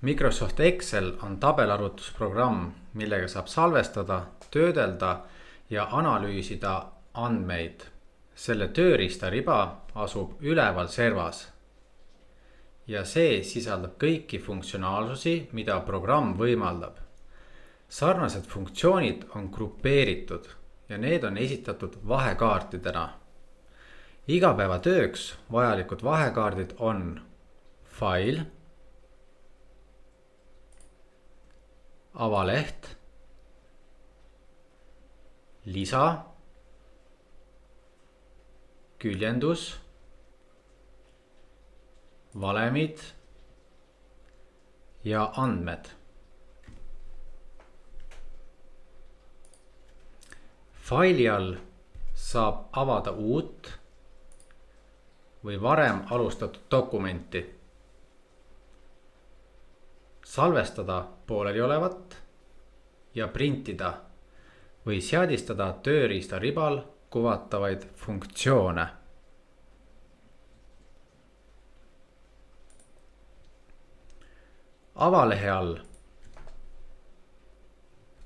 Microsoft Excel on tabelarvutusprogramm, millega saab salvestada, töödelda ja analüüsida andmeid. Selle tööriistariba asub üleval servas. Ja see sisaldab kõiki funktsionaalsusi, mida programm võimaldab. Sarnased funktsioonid on grupeeritud ja need on esitatud vahekaartidena. Igapäevatööks vajalikud vahekaardid on fail, avaleht, lisa, küljendus, valemid ja andmed. Faili all saab avada uut või varem alustatud dokumenti, salvestada pooleliolevat ja printida või seadistada tööriistaribal kuvatavaid funktsioone. Avalehe all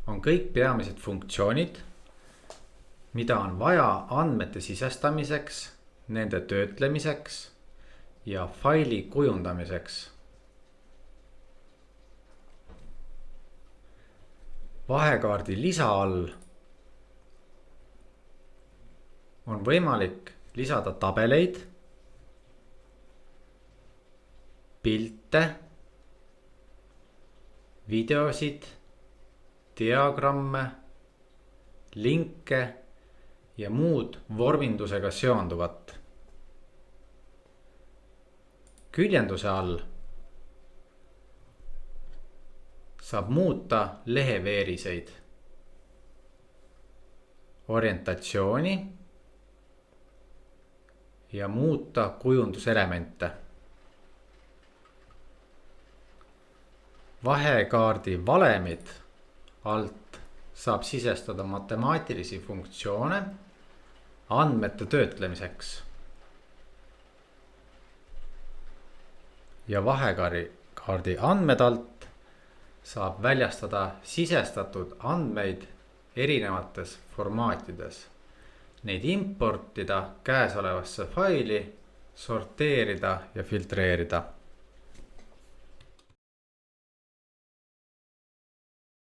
on kõik peamised funktsioonid, mida on vaja andmete sisestamiseks, nende töötlemiseks ja faili kujundamiseks. Vahekaardi lisa all on võimalik lisada tabeleid, pilte, videosid, diagramme, linke ja muud vormindusega seonduvat. Küljenduse all saab muuta leheveeriseid, orientatsiooni ja muuta kujunduselemente. Vahekaardi valemid alt saab sisestada matemaatilisi funktsioone andmete töötlemiseks. Ja vahekaardi andmed alt saab väljastada sisestatud andmeid erinevates formaatides. Neid importida käesolevasse faili, sorteerida ja filtreerida.